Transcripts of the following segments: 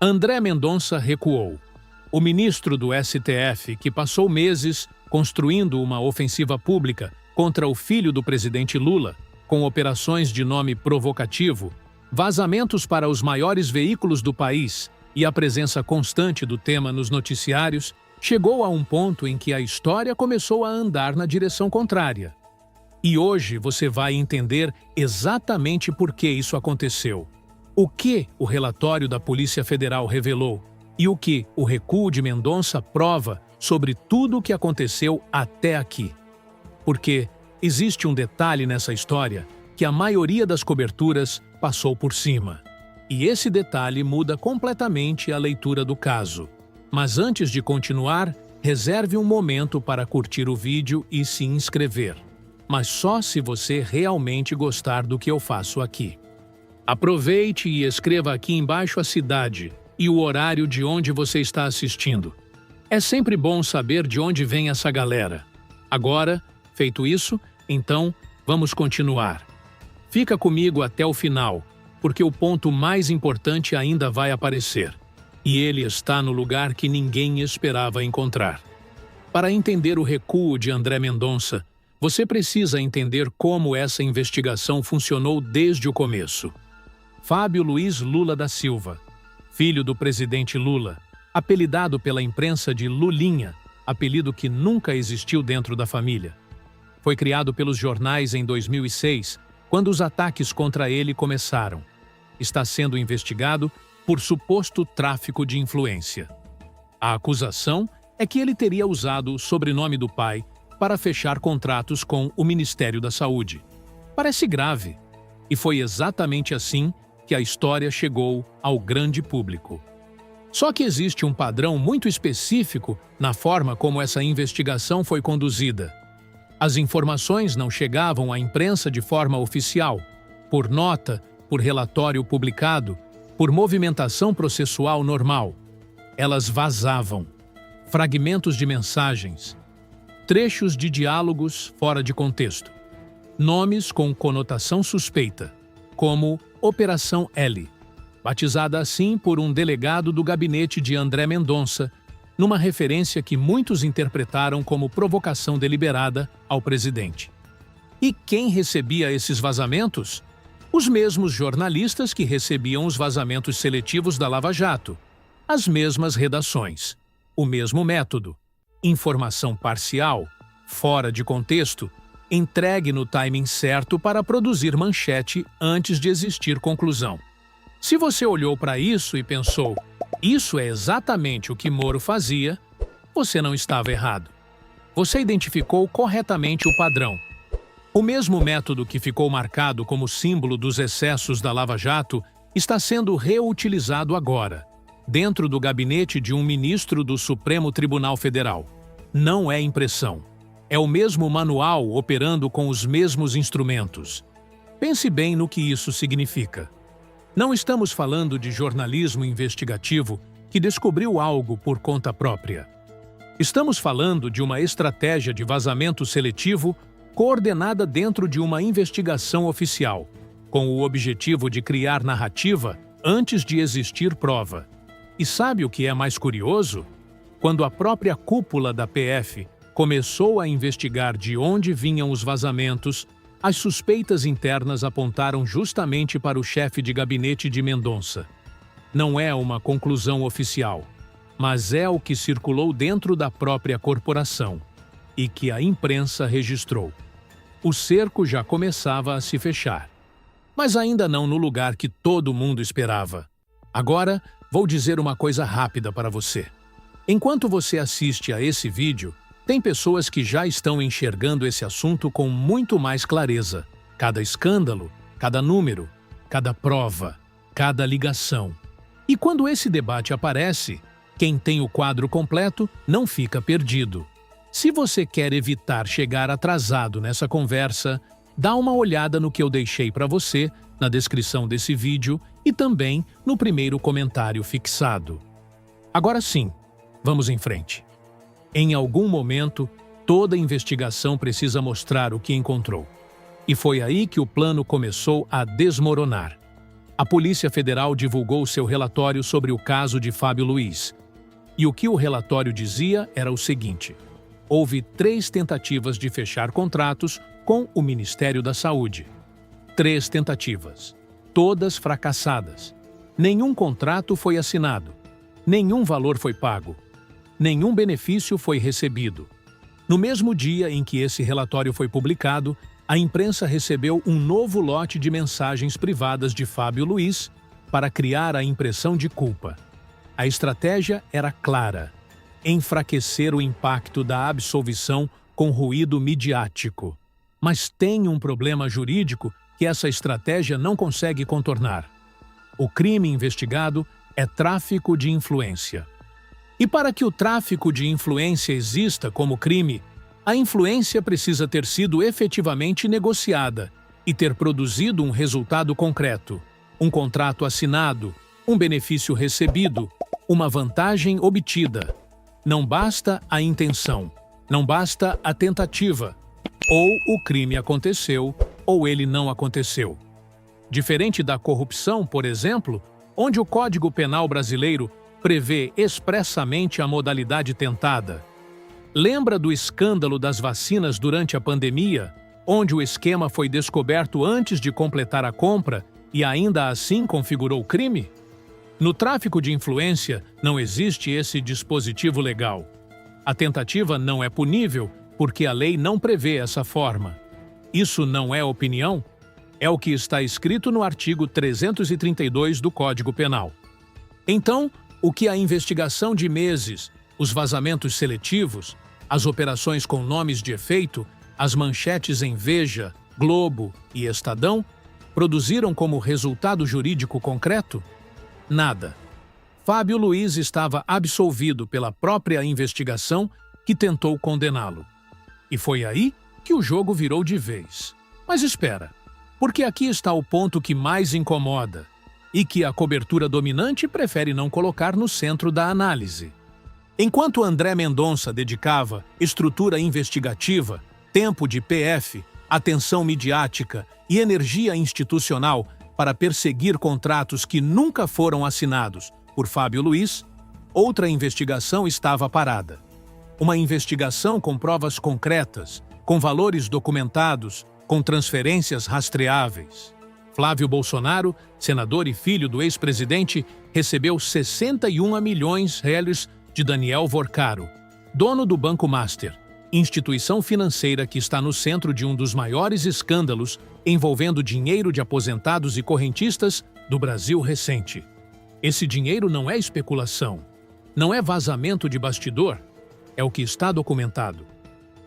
André Mendonça recuou. O ministro do STF, que passou meses construindo uma ofensiva pública contra o filho do presidente Lula, com operações de nome provocativo, vazamentos para os maiores veículos do país e a presença constante do tema nos noticiários, chegou a um ponto em que a história começou a andar na direção contrária. E hoje você vai entender exatamente por que isso aconteceu, o que o relatório da Polícia Federal revelou e o que o recuo de Mendonça prova sobre tudo o que aconteceu até aqui. Porque existe um detalhe nessa história que a maioria das coberturas passou por cima. E esse detalhe muda completamente a leitura do caso. Mas antes de continuar, reserve um momento para curtir o vídeo e se inscrever. Mas só se você realmente gostar do que eu faço aqui. Aproveite e escreva aqui embaixo a cidade e o horário de onde você está assistindo. É sempre bom saber de onde vem essa galera. Agora, feito isso, então vamos continuar. Fica comigo até o final, porque o ponto mais importante ainda vai aparecer. E ele está no lugar que ninguém esperava encontrar. Para entender o recuo de André Mendonça, você precisa entender como essa investigação funcionou desde o começo. Fábio Luiz Lula da Silva, filho do presidente Lula, apelidado pela imprensa de Lulinha, apelido que nunca existiu dentro da família. Foi criado pelos jornais em 2006, quando os ataques contra ele começaram. Está sendo investigado por suposto tráfico de influência. A acusação é que ele teria usado o sobrenome do pai para fechar contratos com o Ministério da Saúde. Parece grave, e foi exatamente assim que a história chegou ao grande público. Só que existe um padrão muito específico na forma como essa investigação foi conduzida. As informações não chegavam à imprensa de forma oficial, por nota, por relatório publicado, por movimentação processual normal. Elas vazavam. Fragmentos de mensagens, trechos de diálogos fora de contexto, nomes com conotação suspeita, como Operação L, batizada assim por um delegado do gabinete de André Mendonça, numa referência que muitos interpretaram como provocação deliberada ao presidente. E quem recebia esses vazamentos? Os mesmos jornalistas que recebiam os vazamentos seletivos da Lava Jato. As mesmas redações. O mesmo método. Informação parcial, fora de contexto, entregue no timing certo para produzir manchete antes de existir conclusão. Se você olhou para isso e pensou, isso é exatamente o que Moro fazia, você não estava errado. Você identificou corretamente o padrão. O mesmo método que ficou marcado como símbolo dos excessos da Lava Jato está sendo reutilizado agora, dentro do gabinete de um ministro do Supremo Tribunal Federal. Não é impressão. É o mesmo manual operando com os mesmos instrumentos. Pense bem no que isso significa. Não estamos falando de jornalismo investigativo que descobriu algo por conta própria. Estamos falando de uma estratégia de vazamento seletivo coordenada dentro de uma investigação oficial, com o objetivo de criar narrativa antes de existir prova. E sabe o que é mais curioso? Quando a própria cúpula da PF começou a investigar de onde vinham os vazamentos, as suspeitas internas apontaram justamente para o chefe de gabinete de Mendonça. Não é uma conclusão oficial, mas é o que circulou dentro da própria corporação e que a imprensa registrou. O cerco já começava a se fechar, mas ainda não no lugar que todo mundo esperava. Agora, vou dizer uma coisa rápida para você. Enquanto você assiste a esse vídeo, tem pessoas que já estão enxergando esse assunto com muito mais clareza. Cada escândalo, cada número, cada prova, cada ligação. E quando esse debate aparece, quem tem o quadro completo não fica perdido. Se você quer evitar chegar atrasado nessa conversa, dá uma olhada no que eu deixei para você na descrição desse vídeo e também no primeiro comentário fixado. Agora sim, vamos em frente. Em algum momento, toda investigação precisa mostrar o que encontrou. E foi aí que o plano começou a desmoronar. A Polícia Federal divulgou seu relatório sobre o caso de Fábio Luiz. E o que o relatório dizia era o seguinte: houve 3 tentativas de fechar contratos com o Ministério da Saúde. 3 tentativas, todas fracassadas. Nenhum contrato foi assinado, nenhum valor foi pago, nenhum benefício foi recebido. No mesmo dia em que esse relatório foi publicado, a imprensa recebeu um novo lote de mensagens privadas de Fábio Luiz para criar a impressão de culpa. A estratégia era clara: enfraquecer o impacto da absolvição com ruído midiático. Mas tem um problema jurídico que essa estratégia não consegue contornar. O crime investigado é tráfico de influência. E para que o tráfico de influência exista como crime, a influência precisa ter sido efetivamente negociada e ter produzido um resultado concreto, um contrato assinado, um benefício recebido, uma vantagem obtida. Não basta a intenção, não basta a tentativa. Ou o crime aconteceu, ou ele não aconteceu. Diferente da corrupção, por exemplo, onde o Código Penal brasileiro prevê expressamente a modalidade tentada. Lembra do escândalo das vacinas durante a pandemia, onde o esquema foi descoberto antes de completar a compra e ainda assim configurou o crime? No tráfico de influência, não existe esse dispositivo legal. A tentativa não é punível porque a lei não prevê essa forma. Isso não é opinião? É o que está escrito no artigo 332 do Código Penal. Então, o que a investigação de meses, os vazamentos seletivos, as operações com nomes de efeito, as manchetes em Veja, Globo e Estadão produziram como resultado jurídico concreto? Nada. Fábio Luiz estava absolvido pela própria investigação que tentou condená-lo. E foi aí que o jogo virou de vez. Mas espera, porque aqui está o ponto que mais incomoda e que a cobertura dominante prefere não colocar no centro da análise. Enquanto André Mendonça dedicava estrutura investigativa, tempo de PF, atenção midiática e energia institucional para perseguir contratos que nunca foram assinados por Fábio Luiz, outra investigação estava parada. Uma investigação com provas concretas, com valores documentados, com transferências rastreáveis. Flávio Bolsonaro, senador e filho do ex-presidente, recebeu 61 milhões de Daniel Vorcaro, dono do Banco Master, instituição financeira que está no centro de um dos maiores escândalos envolvendo dinheiro de aposentados e correntistas do Brasil recente. Esse dinheiro não é especulação, não é vazamento de bastidor, é o que está documentado.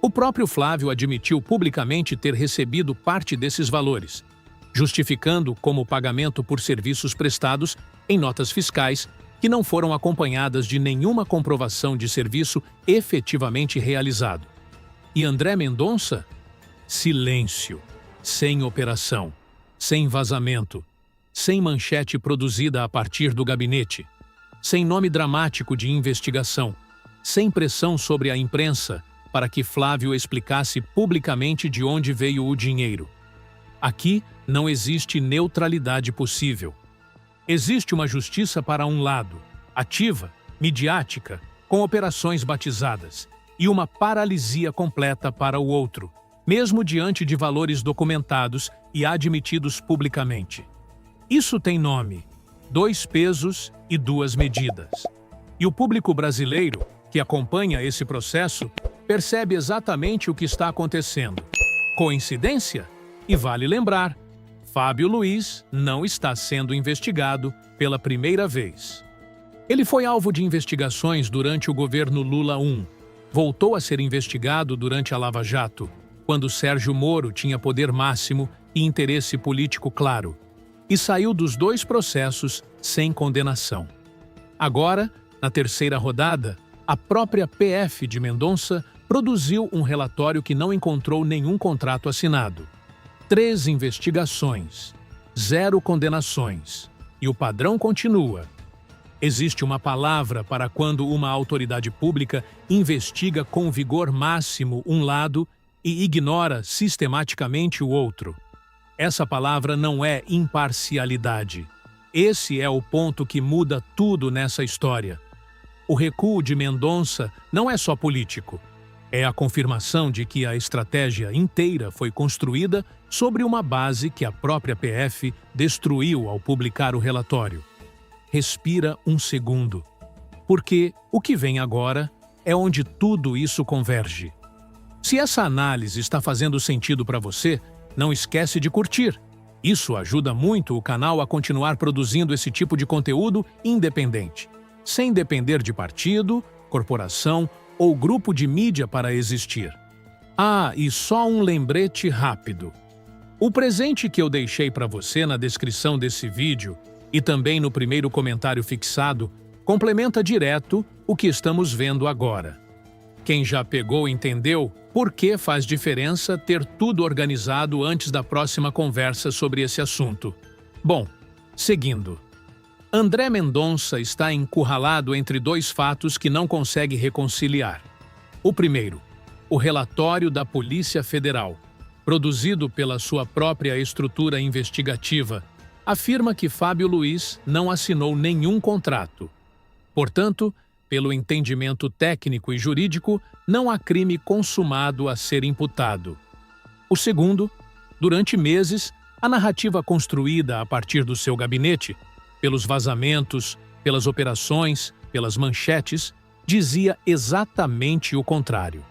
O próprio Flávio admitiu publicamente ter recebido parte desses valores, justificando como pagamento por serviços prestados em notas fiscais que não foram acompanhadas de nenhuma comprovação de serviço efetivamente realizado. E André Mendonça? Silêncio, sem operação, sem vazamento, sem manchete produzida a partir do gabinete, sem nome dramático de investigação, sem pressão sobre a imprensa para que Flávio explicasse publicamente de onde veio o dinheiro. Aqui não existe neutralidade possível. Existe uma justiça para um lado, ativa, midiática, com operações batizadas, e uma paralisia completa para o outro, mesmo diante de valores documentados e admitidos publicamente. Isso tem nome: 2 pesos e 2 medidas. E o público brasileiro, que acompanha esse processo, percebe exatamente o que está acontecendo. Coincidência? E vale lembrar, Fábio Luiz não está sendo investigado pela primeira vez. Ele foi alvo de investigações durante o governo Lula I, voltou a ser investigado durante a Lava Jato, quando Sérgio Moro tinha poder máximo e interesse político claro, e saiu dos 2 processos sem condenação. Agora, na terceira rodada, a própria PF de Mendonça produziu um relatório que não encontrou nenhum contrato assinado. 3 investigações, 0 condenações. E o padrão continua. Existe uma palavra para quando uma autoridade pública investiga com vigor máximo um lado e ignora sistematicamente o outro. Essa palavra não é imparcialidade, Esse é o ponto que muda tudo nessa história. O recuo de Mendonça não é só político. É a confirmação de que a estratégia inteira foi construída sobre uma base que a própria PF destruiu ao publicar o relatório. Respira um segundo, porque o que vem agora é onde tudo isso converge. Se essa análise está fazendo sentido para você, não esquece de curtir. Isso ajuda muito o canal a continuar produzindo esse tipo de conteúdo independente, sem depender de partido, corporação ou grupo de mídia para existir. Ah, e só um lembrete rápido. O presente que eu deixei para você na descrição desse vídeo e também no primeiro comentário fixado complementa direto o que estamos vendo agora. Quem já pegou entendeu por que faz diferença ter tudo organizado antes da próxima conversa sobre esse assunto. Bom, seguindo. André Mendonça está encurralado entre dois fatos que não consegue reconciliar. O primeiro, o relatório da Polícia Federal, produzido pela sua própria estrutura investigativa, afirma que Fábio Luiz não assinou nenhum contrato. Portanto, pelo entendimento técnico e jurídico, não há crime consumado a ser imputado. O segundo, durante meses, a narrativa construída a partir do seu gabinete, pelos vazamentos, pelas operações, pelas manchetes, dizia exatamente o contrário.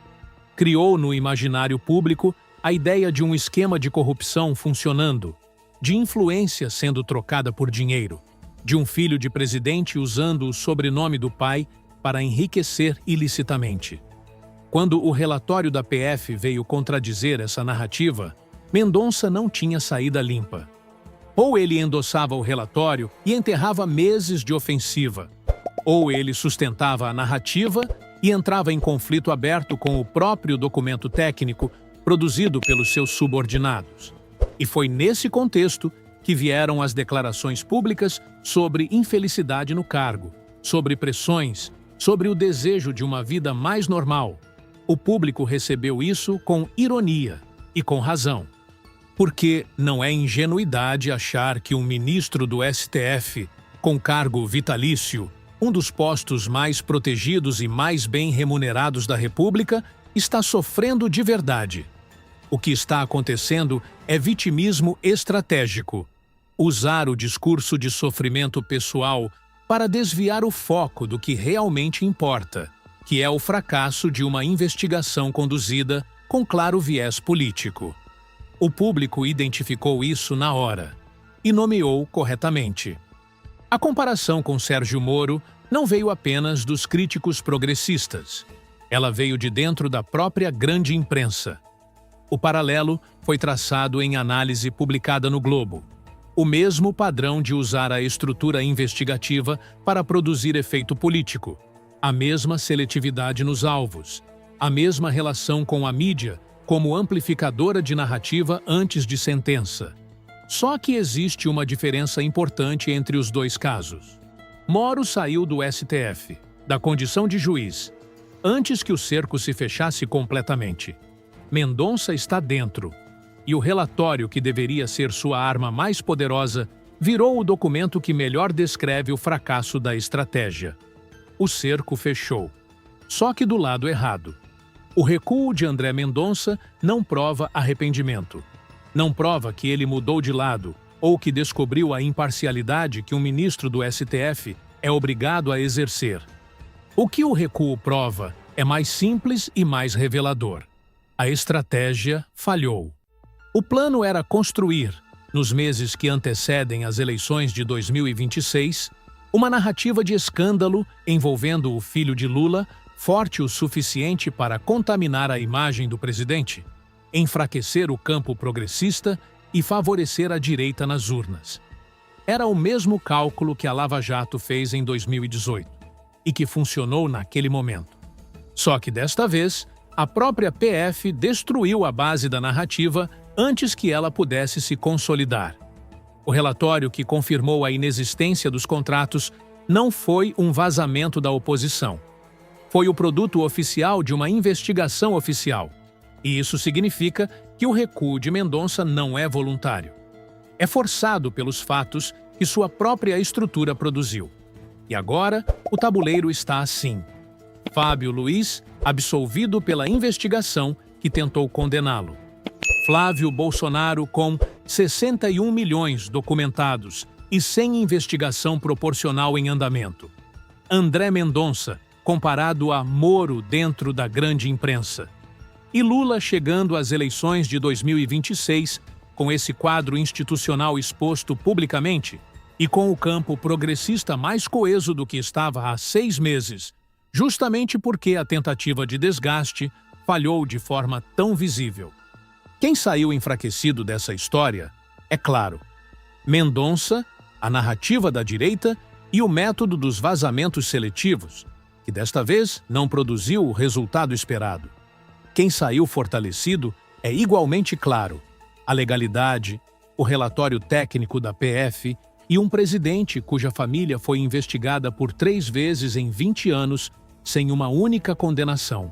Criou no imaginário público a ideia de um esquema de corrupção funcionando, de influência sendo trocada por dinheiro, de um filho de presidente usando o sobrenome do pai para enriquecer ilicitamente. Quando o relatório da PF veio contradizer essa narrativa, Mendonça não tinha saída limpa. Ou ele endossava o relatório e enterrava meses de ofensiva, ou ele sustentava a narrativa e entrava em conflito aberto com o próprio documento técnico produzido pelos seus subordinados. E foi nesse contexto que vieram as declarações públicas sobre infelicidade no cargo, sobre pressões, sobre o desejo de uma vida mais normal. O público recebeu isso com ironia e com razão. Porque não é ingenuidade achar que um ministro do STF, com cargo vitalício, um dos postos mais protegidos e mais bem remunerados da República, está sofrendo de verdade. O que está acontecendo é vitimismo estratégico. Usar o discurso de sofrimento pessoal para desviar o foco do que realmente importa, que é o fracasso de uma investigação conduzida com claro viés político. O público identificou isso na hora e nomeou corretamente. A comparação com Sérgio Moro não veio apenas dos críticos progressistas. Ela veio de dentro da própria grande imprensa. O paralelo foi traçado em análise publicada no Globo. O mesmo padrão de usar a estrutura investigativa para produzir efeito político, a mesma seletividade nos alvos, a mesma relação com a mídia como amplificadora de narrativa antes de sentença. Só que existe uma diferença importante entre os dois casos. Moro saiu do STF, da condição de juiz, antes que o cerco se fechasse completamente. Mendonça está dentro. E o relatório, que deveria ser sua arma mais poderosa, virou o documento que melhor descreve o fracasso da estratégia. O cerco fechou. Só que do lado errado. O recuo de André Mendonça não prova arrependimento. Não prova que ele mudou de lado ou que descobriu a imparcialidade que um ministro do STF é obrigado a exercer. O que o recuo prova é mais simples e mais revelador. A estratégia falhou. O plano era construir, nos meses que antecedem as eleições de 2026, uma narrativa de escândalo envolvendo o filho de Lula, forte o suficiente para contaminar a imagem do presidente, enfraquecer o campo progressista e favorecer a direita nas urnas. Era o mesmo cálculo que a Lava Jato fez em 2018 e que funcionou naquele momento. Só que desta vez, a própria PF destruiu a base da narrativa antes que ela pudesse se consolidar. O relatório que confirmou a inexistência dos contratos não foi um vazamento da oposição. Foi o produto oficial de uma investigação oficial. E isso significa que o recuo de Mendonça não é voluntário. É forçado pelos fatos que sua própria estrutura produziu. E agora, o tabuleiro está assim. Fábio Luiz, absolvido pela investigação que tentou condená-lo. Flávio Bolsonaro com 61 milhões documentados e sem investigação proporcional em andamento. André Mendonça, comparado a Moro dentro da grande imprensa. E Lula chegando às eleições de 2026, com esse quadro institucional exposto publicamente e com o campo progressista mais coeso do que estava há 6 meses, justamente porque a tentativa de desgaste falhou de forma tão visível. Quem saiu enfraquecido dessa história, é claro, Mendonça, a narrativa da direita e o método dos vazamentos seletivos, que desta vez não produziu o resultado esperado. Quem saiu fortalecido é igualmente claro: a legalidade, o relatório técnico da PF e um presidente cuja família foi investigada por 3 vezes em 20 anos sem uma única condenação.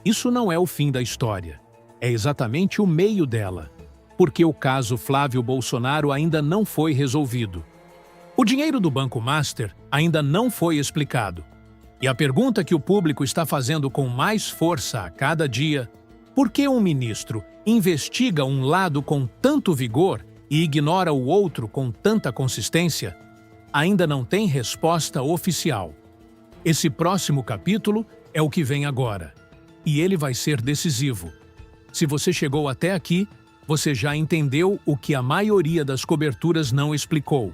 Isso não é o fim da história. É exatamente o meio dela, porque o caso Flávio Bolsonaro ainda não foi resolvido. O dinheiro do Banco Master ainda não foi explicado. E a pergunta que o público está fazendo com mais força a cada dia: por que um ministro investiga um lado com tanto vigor e ignora o outro com tanta consistência? Ainda não tem resposta oficial. Esse próximo capítulo é o que vem agora, e ele vai ser decisivo. Se você chegou até aqui, você já entendeu o que a maioria das coberturas não explicou.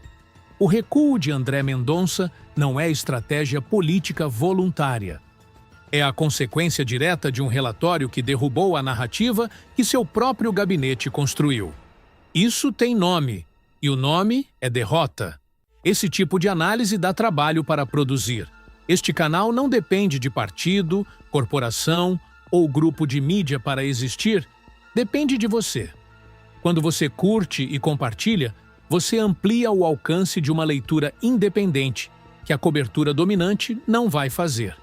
O recuo de André Mendonça não é estratégia política voluntária. É a consequência direta de um relatório que derrubou a narrativa que seu próprio gabinete construiu. Isso tem nome, e o nome é derrota. Esse tipo de análise dá trabalho para produzir. Este canal não depende de partido, corporação ou grupo de mídia para existir, depende de você. Quando você curte e compartilha, você amplia o alcance de uma leitura independente, que a cobertura dominante não vai fazer.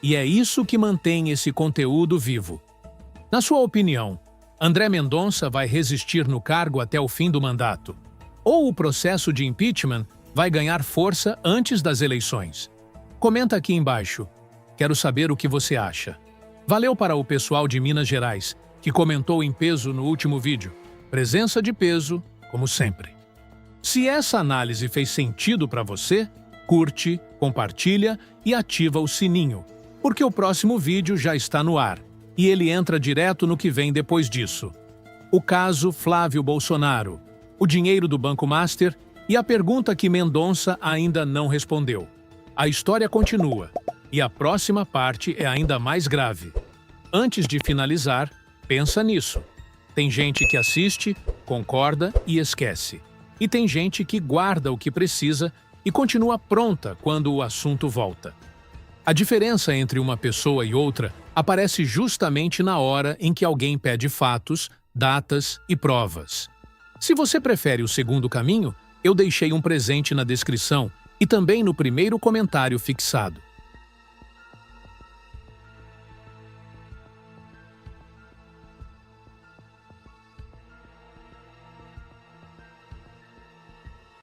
E é isso que mantém esse conteúdo vivo. Na sua opinião, André Mendonça vai resistir no cargo até o fim do mandato? Ou o processo de impeachment vai ganhar força antes das eleições? Comenta aqui embaixo. Quero saber o que você acha. Valeu para o pessoal de Minas Gerais, que comentou em peso no último vídeo. Presença de peso, como sempre. Se essa análise fez sentido para você, curte, compartilha e ativa o sininho, porque o próximo vídeo já está no ar e ele entra direto no que vem depois disso. O caso Flávio Bolsonaro, o dinheiro do Banco Master e a pergunta que Mendonça ainda não respondeu. A história continua e a próxima parte é ainda mais grave. Antes de finalizar, pensa nisso. Tem gente que assiste, concorda e esquece. E tem gente que guarda o que precisa e continua pronta quando o assunto volta. A diferença entre uma pessoa e outra aparece justamente na hora em que alguém pede fatos, datas e provas. Se você prefere o segundo caminho, eu deixei um presente na descrição e também no primeiro comentário fixado.